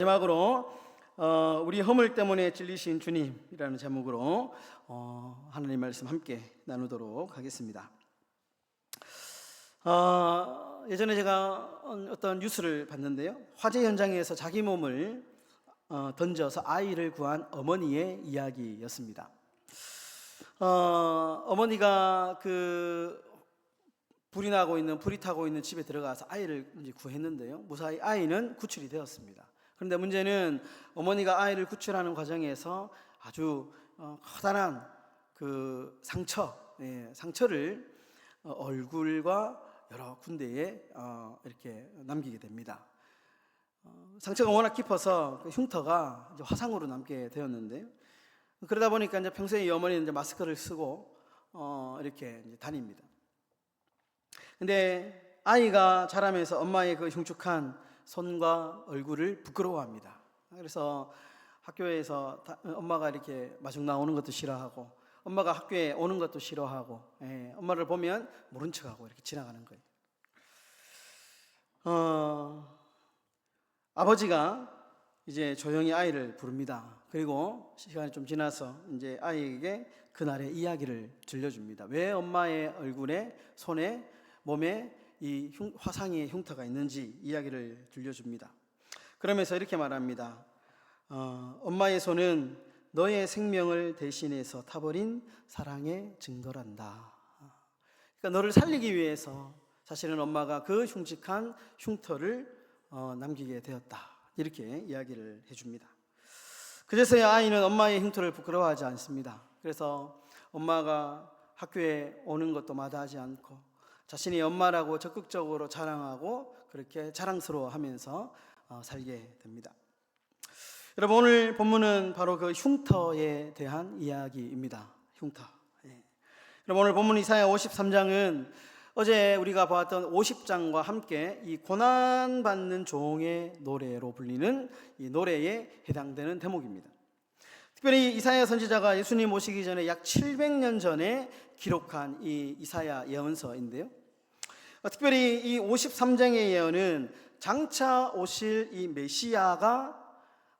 마지막으로 우리 허물 때문에 찔리신 주님이라는 제목으로 하나님 말씀 함께 나누도록 하겠습니다. 예전에 제가 어떤 뉴스를 봤는데요, 화재 현장에서 자기 몸을 던져서 아이를 구한 어머니의 이야기였습니다. 어머니가 불이 타고 있는 집에 들어가서 아이를 이제 구했는데요, 무사히 아이는 구출이 되었습니다. 그런데 문제는 어머니가 아이를 구출하는 과정에서 아주 커다란 상처를 얼굴과 여러 군데에 이렇게 남기게 됩니다. 상처가 워낙 깊어서 흉터가 이제 화상으로 남게 되었는데요. 그러다 보니까 이제 평소에 이 어머니는 이제 마스크를 쓰고 이렇게 이제 다닙니다. 근데 아이가 자라면서 엄마의 그 흉측한 손과 얼굴을 부끄러워합니다. 그래서 학교에서 엄마가 이렇게 마중 나오는 것도 싫어하고, 엄마가 학교에 오는 것도 싫어하고, 엄마를 보면 모른 척하고 이렇게 지나가는 거예요. 아버지가 이제 조용히 아이를 부릅니다. 그리고 시간이 좀 지나서 이제 아이에게 그날의 이야기를 들려줍니다. 왜 엄마의 얼굴에, 손에, 몸에 이 화상의 흉터가 있는지 이야기를 들려줍니다. 그러면서 이렇게 말합니다. 엄마의 손은 너의 생명을 대신해서 타버린 사랑의 증거란다. 그러니까 너를 살리기 위해서 사실은 엄마가 그 흉측한 흉터를 남기게 되었다, 이렇게 이야기를 해줍니다. 그제서야 아이는 엄마의 흉터를 부끄러워하지 않습니다. 그래서 엄마가 학교에 오는 것도 마다하지 않고 자신이 엄마라고 적극적으로 자랑하고 그렇게 자랑스러워하면서 살게 됩니다. 여러분, 오늘 본문은 바로 그 흉터에 대한 이야기입니다. 흉터. 여러분, 오늘 본문 이사야 53장은 어제 우리가 보았던 50장과 함께 이 고난받는 종의 노래로 불리는 이 노래에 해당되는 대목입니다. 특별히 이사야 선지자가 예수님 오시기 전에 약 700년 전에 기록한 이 이사야 예언서인데요, 특별히 이 53장의 예언은 장차 오실 이 메시아가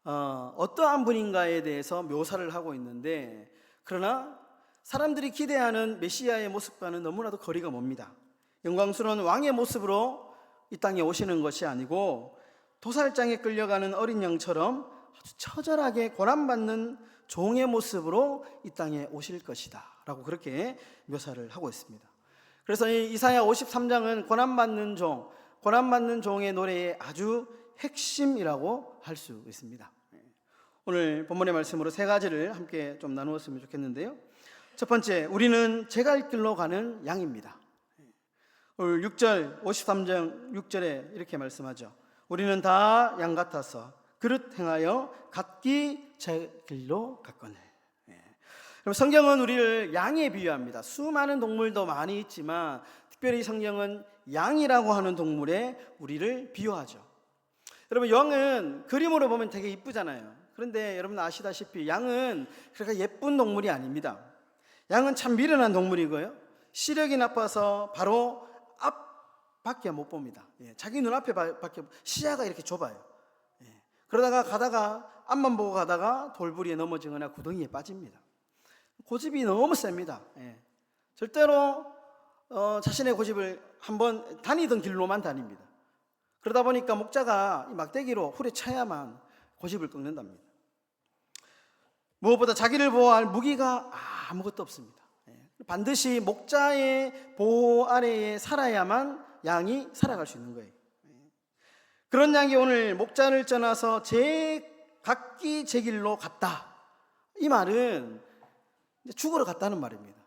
어떠한 분인가에 대해서 묘사를 하고 있는데, 그러나 사람들이 기대하는 메시아의 모습과는 너무나도 거리가 멉니다. 영광스러운 왕의 모습으로 이 땅에 오시는 것이 아니고 도살장에 끌려가는 어린 양처럼 아주 처절하게 고난받는 종의 모습으로 이 땅에 오실 것이다 라고 그렇게 묘사를 하고 있습니다. 그래서 이 이사야 53장은 고난받는 종의 노래의 아주 핵심이라고 할 수 있습니다. 오늘 본문의 말씀으로 세 가지를 함께 좀 나누었으면 좋겠는데요. 첫 번째, 우리는 제갈 길로 가는 양입니다. 오늘 53장 6절에 이렇게 말씀하죠. 우리는 다 양 같아서 그릇 행하여 각기 제 길로 갔거늘. 성경은 우리를 양에 비유합니다. 수많은 동물도 많이 있지만 특별히 성경은 양이라고 하는 동물에 우리를 비유하죠. 여러분, 양은 그림으로 보면 되게 이쁘잖아요. 그런데 여러분 아시다시피 양은 그렇게 예쁜 동물이 아닙니다. 양은 참 미련한 동물이고요, 시력이 나빠서 바로 앞밖에 못 봅니다. 자기 눈앞에 밖에 시야가 이렇게 좁아요. 그러다가 가다가 앞만 보고 가다가 돌부리에 넘어지거나 구덩이에 빠집니다. 고집이 너무 셉니다. 절대로 자신의 고집을 한번 다니던 길로만 다닙니다. 그러다 보니까 목자가 이 막대기로 훌에 차야만 고집을 꺾는답니다. 무엇보다 자기를 보호할 무기가 아무것도 없습니다. 반드시 목자의 보호 아래에 살아야만 양이 살아갈 수 있는 거예요. 그런 양이 오늘 목자를 떠나서 각기 제 길로 갔다, 이 말은 죽으러 갔다는 말입니다.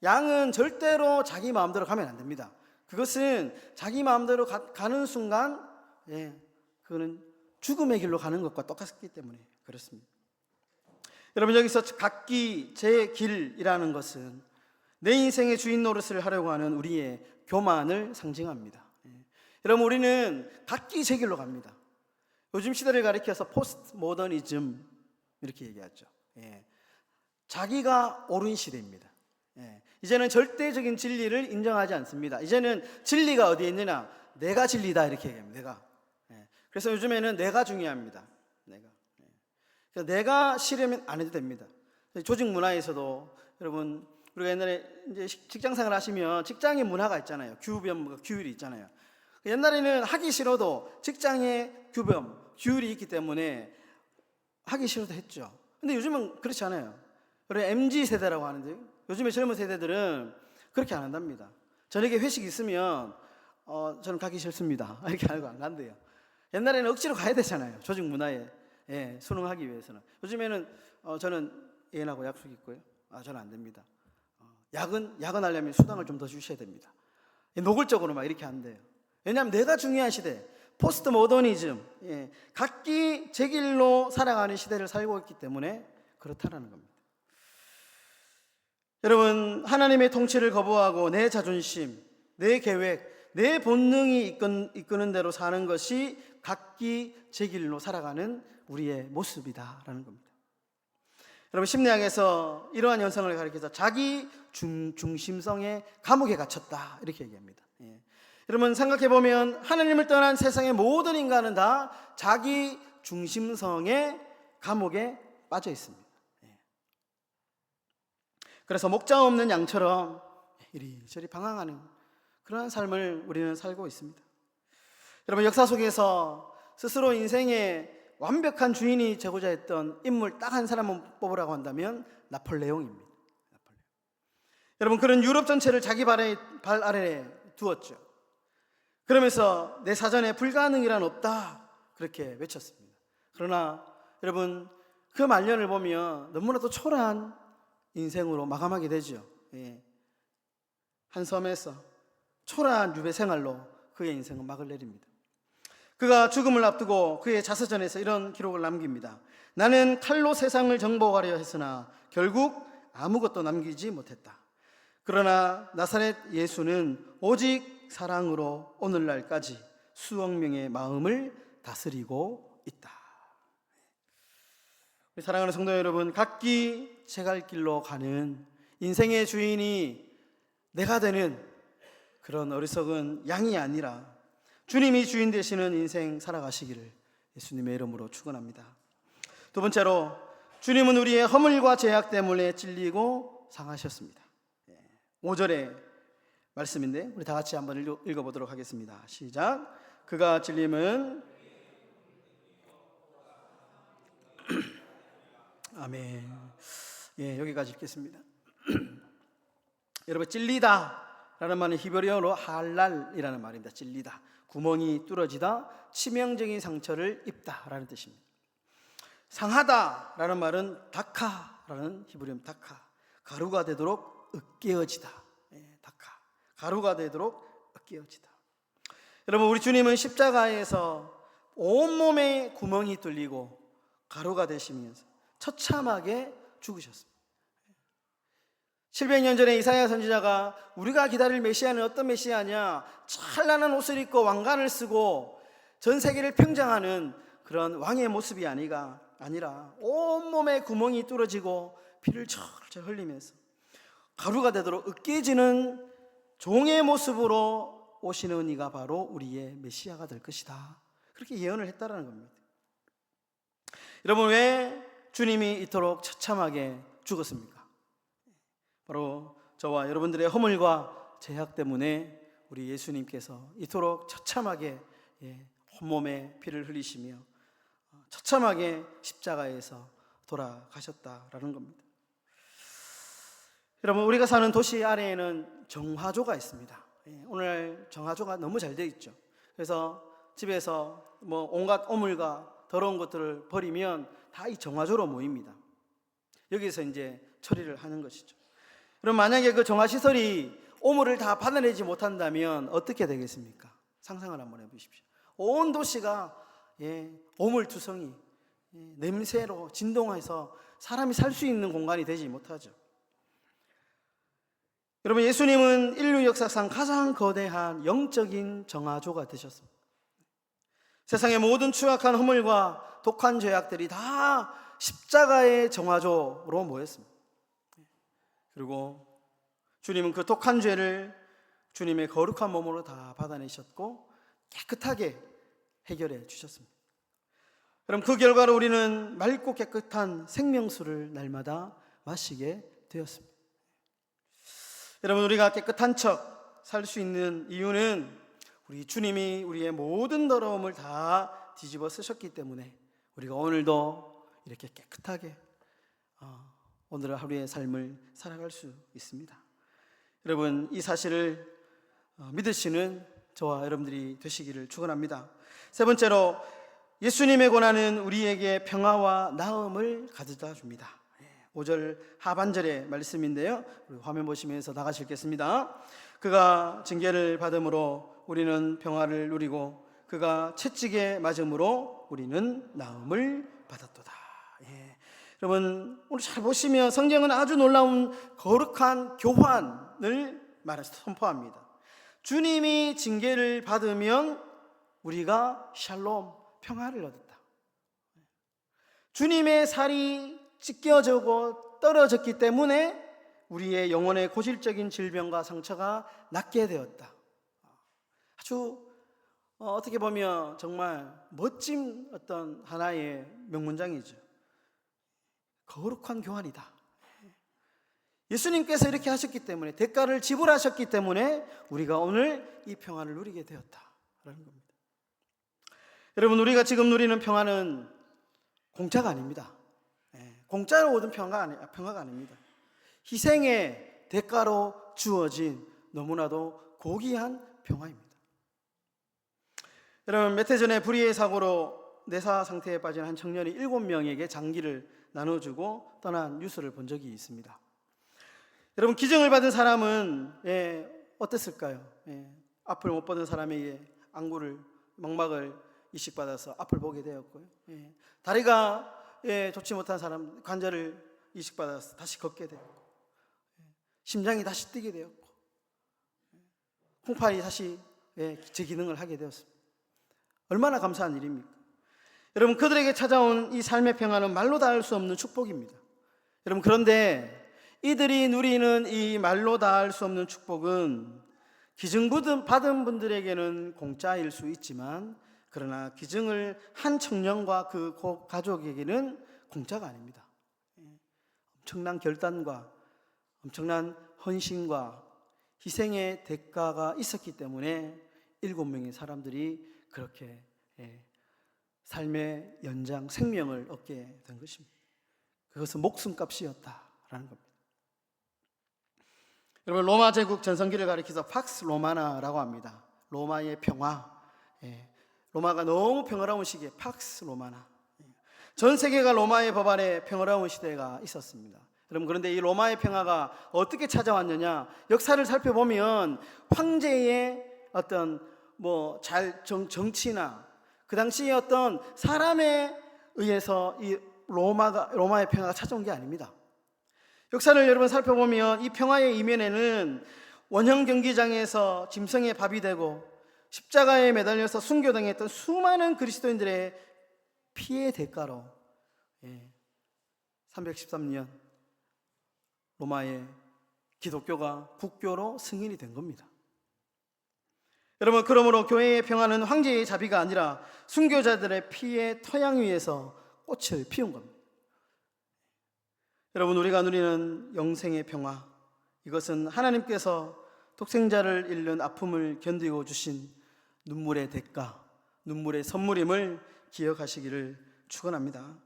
양은 절대로 자기 마음대로 가면 안 됩니다. 그것은 자기 마음대로 가는 순간 그거는 죽음의 길로 가는 것과 똑같기 때문에 그렇습니다. 여러분, 여기서 각기 제 길이라는 것은 내 인생의 주인 노릇을 하려고 하는 우리의 교만을 상징합니다. 여러분, 우리는 각기 제 길로 갑니다. 요즘 시대를 가리켜서 포스트 모더니즘 이렇게 얘기하죠. 자기가 옳은 시대입니다. 이제는 절대적인 진리를 인정하지 않습니다. 이제는 진리가 어디에 있느냐, 내가 진리다 이렇게 얘기합니다. 내가. 그래서 요즘에는 내가 중요합니다. 그래서 내가 싫으면 안 해도 됩니다. 조직 문화에서도 여러분, 우리가 옛날에 이제 직장생활 하시면 직장의 문화가 있잖아요. 규범, 규율이 있잖아요. 옛날에는 하기 싫어도 직장의 규범, 규율이 있기 때문에 하기 싫어도 했죠. 근데 요즘은 그렇지 않아요. 우리 MZ 세대라고 하는데 요즘에 젊은 세대들은 그렇게 안 한답니다. 저녁에 회식 있으면 저는 가기 싫습니다. 이렇게 하고 안 간대요. 옛날에는 억지로 가야 되잖아요. 조직 문화에 순응하기 위해서는. 요즘에는 저는 애인하고 약속 있고요. 저는 안 됩니다. 야근하려면 수당을 좀 더 주셔야 됩니다. 노골적으로 막 이렇게 한대요. 왜냐하면 내가 중요한 시대, 포스트 모더니즘, 각기 제 길로 살아가는 시대를 살고 있기 때문에 그렇다라는 겁니다. 여러분, 하나님의 통치를 거부하고 내 자존심, 내 계획, 내 본능이 이끄는 대로 사는 것이 각기 제 길로 살아가는 우리의 모습이다라는 겁니다. 여러분, 심리학에서 이러한 현상을 가리켜서 자기 중심성의 감옥에 갇혔다 이렇게 얘기합니다. 여러분, 생각해보면 하나님을 떠난 세상의 모든 인간은 다 자기 중심성의 감옥에 빠져 있습니다. 그래서 목자 없는 양처럼 이리저리 방황하는 그러한 삶을 우리는 살고 있습니다. 여러분, 역사 속에서 스스로 인생의 완벽한 주인이 되고자 했던 인물 딱 한 사람만 뽑으라고 한다면 나폴레옹입니다. 여러분, 그런 유럽 전체를 자기 발 아래에 두었죠. 그러면서 내 사전에 불가능이란 없다 그렇게 외쳤습니다. 그러나 여러분, 그 말년을 보면 너무나도 초라한 인생으로 마감하게 되죠. 한 섬에서 초라한 유배 생활로 그의 인생은 막을 내립니다. 그가 죽음을 앞두고 그의 자서전에서 이런 기록을 남깁니다. 나는 칼로 세상을 정복하려 했으나 결국 아무것도 남기지 못했다. 그러나 나사렛 예수는 오직 사랑으로 오늘날까지 수억 명의 마음을 다스리고 있다. 사랑하는 성도 여러분, 각기 제 갈 길로 가는 인생의 주인이 내가 되는 그런 어리석은 양이 아니라 주님이 주인 되시는 인생 살아가시기를 예수님의 이름으로 축원합니다. 두 번째로, 주님은 우리의 허물과 죄악 때문에 찔리고 상하셨습니다. 5절의 말씀인데 우리 다 같이 한번 읽어보도록 하겠습니다. 시작. 그가 찔림은 아멘. 여기까지 읽겠습니다. 여러분, 찔리다 라는 말은 히브리어로 할랄이라는 말입니다. 찔리다, 구멍이 뚫어지다, 치명적인 상처를 입다 라는 뜻입니다. 상하다 라는 말은 다카라는 히브리어 다카, 가루가 되도록 으깨어지다. 다카, 가루가 되도록 으깨어지다. 여러분, 우리 주님은 십자가에서 온몸에 구멍이 뚫리고 가루가 되시면서 처참하게 죽으셨습니다. 700년 전에 이사야 선지자가 우리가 기다릴 메시아는 어떤 메시아냐, 찬란한 옷을 입고 왕관을 쓰고 전 세계를 평정하는 그런 왕의 모습이 아니라 온몸에 구멍이 뚫어지고 피를 철철 흘리면서 가루가 되도록 으깨지는 종의 모습으로 오시는 이가 바로 우리의 메시아가 될 것이다, 그렇게 예언을 했다라는 겁니다. 여러분, 왜 주님이 이토록 처참하게 죽었습니까? 바로 저와 여러분들의 허물과 죄악 때문에 우리 예수님께서 이토록 처참하게 온몸에 피를 흘리시며 처참하게 십자가에서 돌아가셨다라는 겁니다. 여러분, 우리가 사는 도시 아래에는 정화조가 있습니다. 오늘 정화조가 너무 잘 되어 있죠. 그래서 집에서 온갖 오물과 더러운 것들을 버리면 다 이 정화조로 모입니다. 여기서 이제 처리를 하는 것이죠. 그럼 만약에 그 정화시설이 오물을 다 받아내지 못한다면 어떻게 되겠습니까? 상상을 한번 해보십시오. 온 도시가 오물투성이, 냄새로 진동해서 사람이 살 수 있는 공간이 되지 못하죠. 여러분, 예수님은 인류 역사상 가장 거대한 영적인 정화조가 되셨습니다. 세상의 모든 추악한 허물과 독한 죄악들이 다 십자가의 정화조로 모였습니다. 그리고 주님은 그 독한 죄를 주님의 거룩한 몸으로 다 받아내셨고 깨끗하게 해결해 주셨습니다. 그럼 그 결과로 우리는 맑고 깨끗한 생명수를 날마다 마시게 되었습니다. 여러분, 우리가 깨끗한 척 살 수 있는 이유는 우리 주님이 우리의 모든 더러움을 다 뒤집어 쓰셨기 때문에 우리가 오늘도 이렇게 깨끗하게 오늘 하루의 삶을 살아갈 수 있습니다. 여러분, 이 사실을 믿으시는 저와 여러분들이 되시기를 축원합니다. 세 번째로, 예수님의 고난은 우리에게 평화와 나음을 가져다 줍니다. 5절 하반절의 말씀인데요, 우리 화면 보시면서 다 같이 읽겠습니다. 그가 징계를 받음으로 우리는 평화를 누리고 그가 채찍에 맞음으로 우리는 나음을 받았도다. 여러분, 오늘 잘 보시면 성경은 아주 놀라운 거룩한 교환을 선포합니다. 주님이 징계를 받으면 우리가 샬롬, 평화를 얻었다. 주님의 살이 찢겨지고 떨어졌기 때문에 우리의 영혼의 고질적인 질병과 상처가 낫게 되었다. 아주 어떻게 보면 정말 멋진 어떤 하나의 명문장이죠. 거룩한 교환이다. 예수님께서 이렇게 하셨기 때문에, 대가를 지불하셨기 때문에 우리가 오늘 이 평화를 누리게 되었다라는 겁니다. 여러분, 우리가 지금 누리는 평화는 공짜가 아닙니다. 공짜로 얻은 평화가 아닙니다. 희생의 대가로 주어진 너무나도 고귀한 평화입니다. 여러분, 몇 해 전에 불의의 사고로 내사 상태에 빠진 한 청년이 7명에게 장기를 나눠주고 떠난 뉴스를 본 적이 있습니다. 여러분, 기증을 받은 사람은 어땠을까요? 앞을 못 보던 사람에게 망막을 이식받아서 앞을 보게 되었고요. 다리가 좋지 못한 사람 관절을 이식받아서 다시 걷게 되었고, 심장이 다시 뛰게 되었고, 콩팥이 다시 제 기능을 하게 되었습니다. 얼마나 감사한 일입니까? 여러분, 그들에게 찾아온 이 삶의 평화는 말로 다 할 수 없는 축복입니다. 여러분, 그런데 이들이 누리는 이 말로 다 할 수 없는 축복은 기증 받은 분들에게는 공짜일 수 있지만, 그러나 기증을 한 청년과 그 가족에게는 공짜가 아닙니다. 엄청난 결단과 엄청난 헌신과 희생의 대가가 있었기 때문에 7명의 사람들이 그렇게 삶의 연장, 생명을 얻게 된 것입니다. 그것은 목숨값이었다라는 겁니다. 여러분, 로마 제국 전성기를 가리켜서 팍스 로마나라고 합니다. 로마의 평화. 로마가 너무 평화로운 시기에 팍스 로마나. 전 세계가 로마의 법안에 평화로운 시대가 있었습니다. 여러분, 그런데 이 로마의 평화가 어떻게 찾아왔느냐? 역사를 살펴보면 황제의 어떤 정치나 그 당시에 어떤 사람에 의해서 이 로마의 평화가 찾아온 게 아닙니다. 역사를 여러분 살펴보면 이 평화의 이면에는 원형 경기장에서 짐승의 밥이 되고 십자가에 매달려서 순교당했던 수많은 그리스도인들의 피의 대가로 313년 로마의 기독교가 국교로 승인이 된 겁니다. 여러분, 그러므로 교회의 평화는 황제의 자비가 아니라 순교자들의 피의 토양 위에서 꽃을 피운 겁니다. 여러분, 우리가 누리는 영생의 평화, 이것은 하나님께서 독생자를 잃는 아픔을 견디고 주신 눈물의 대가, 눈물의 선물임을 기억하시기를 축원합니다.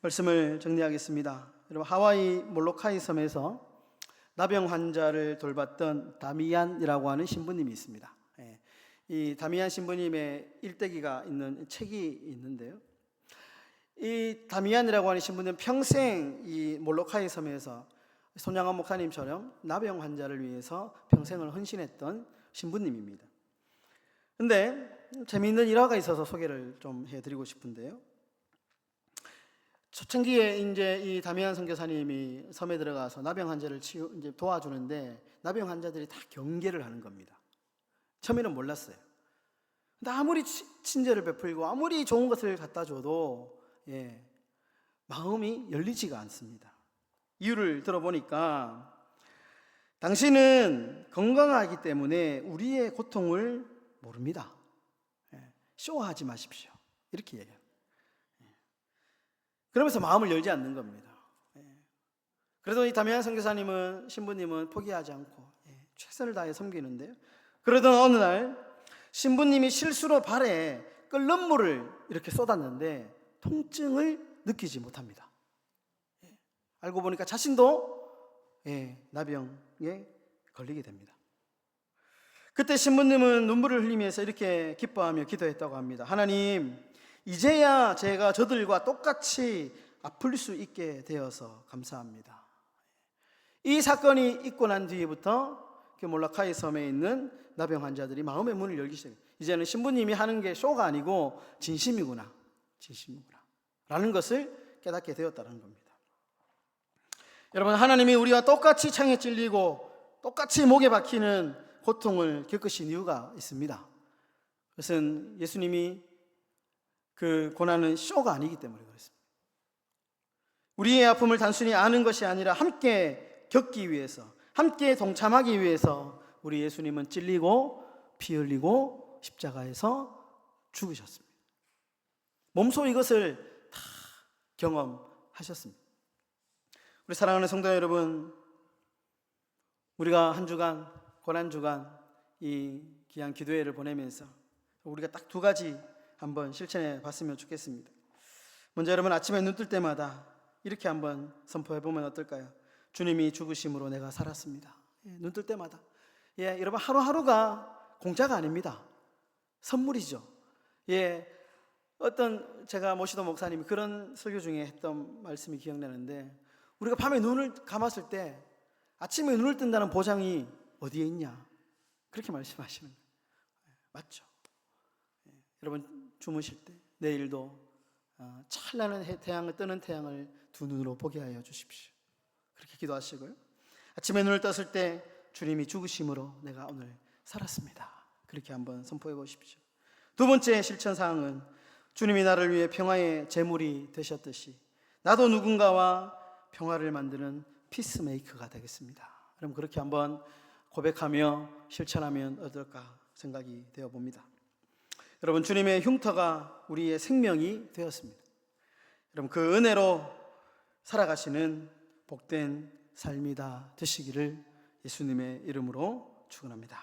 말씀을 정리하겠습니다. 여러분, 하와이 몰로카이 섬에서 나병 환자를 돌봤던 다미안이라고 하는 신부님이 있습니다. 이 다미안 신부님의 일대기가 있는 책이 있는데요, 이 다미안이라고 하는 신부는 평생 이 몰로카이 섬에서 손양원 목사님처럼 나병 환자를 위해서 평생을 헌신했던 신부님입니다. 근데 재미있는 일화가 있어서 소개를 좀 해드리고 싶은데요, 초창기에 이제 이 다미안 선교사님이 섬에 들어가서 나병 환자를 이제 도와주는데 나병 환자들이 다 경계를 하는 겁니다. 처음에는 몰랐어요. 근데 아무리 친절을 베풀고 아무리 좋은 것을 갖다 줘도 마음이 열리지가 않습니다. 이유를 들어보니까 당신은 건강하기 때문에 우리의 고통을 모릅니다. 쇼하지 마십시오. 이렇게 얘기해요. 그러면서 마음을 열지 않는 겁니다. 그래도 이 담양 선교사님은, 신부님은 포기하지 않고 최선을 다해 섬기는데요. 그러던 어느 날 신부님이 실수로 발에 끓는 물을 이렇게 쏟았는데 통증을 느끼지 못합니다. 알고 보니까 자신도 나병에 걸리게 됩니다. 그때 신부님은 눈물을 흘리면서 이렇게 기뻐하며 기도했다고 합니다. 하나님, 이제야 제가 저들과 똑같이 아플 수 있게 되어서 감사합니다. 이 사건이 있고 난 뒤부터 몰라카이 섬에 있는 나병 환자들이 마음의 문을 열기 시작해요. 이제는 신부님이 하는 게 쇼가 아니고 진심이구나 라는 것을 깨닫게 되었다는 겁니다. 여러분, 하나님이 우리와 똑같이 창에 찔리고 똑같이 목에 박히는 고통을 겪으신 이유가 있습니다. 그것은 예수님이 그 고난은 쇼가 아니기 때문에 그렇습니다. 우리의 아픔을 단순히 아는 것이 아니라 함께 겪기 위해서, 함께 동참하기 위해서 우리 예수님은 찔리고 피 흘리고 십자가에서 죽으셨습니다. 몸소 이것을 다 경험하셨습니다. 우리 사랑하는 성도 여러분, 우리가 한 주간, 고난주간 이 귀한 기도회를 보내면서 우리가 딱 두 가지 한번 실천해 봤으면 좋겠습니다. 먼저 여러분, 아침에 눈 뜰 때마다 이렇게 한번 선포해 보면 어떨까요? 주님이 죽으심으로 내가 살았습니다. 눈 뜰 때마다. 여러분, 하루하루가 공짜가 아닙니다. 선물이죠. 어떤 제가 모시던 목사님이 그런 설교 중에 했던 말씀이 기억나는데, 우리가 밤에 눈을 감았을 때 아침에 눈을 뜬다는 보장이 어디에 있냐, 그렇게 말씀하시는 거예요. 맞죠? 여러분, 주무실 때 내일도 찬란한 태양을, 뜨는 태양을 두 눈으로 보게 하여 주십시오. 그렇게 기도하시고요. 아침에 눈을 떴을 때 주님이 죽으심으로 내가 오늘 살았습니다. 그렇게 한번 선포해 보십시오. 두 번째 실천 사항은 주님이 나를 위해 평화의 제물이 되셨듯이 나도 누군가와 평화를 만드는 피스메이커가 되겠습니다. 그럼 그렇게 한번 고백하며 실천하면 어떨까 생각이 되어 봅니다. 여러분, 주님의 흉터가 우리의 생명이 되었습니다. 여러분, 그 은혜로 살아가시는 복된 삶이 다 되시기를 예수님의 이름으로 축원합니다.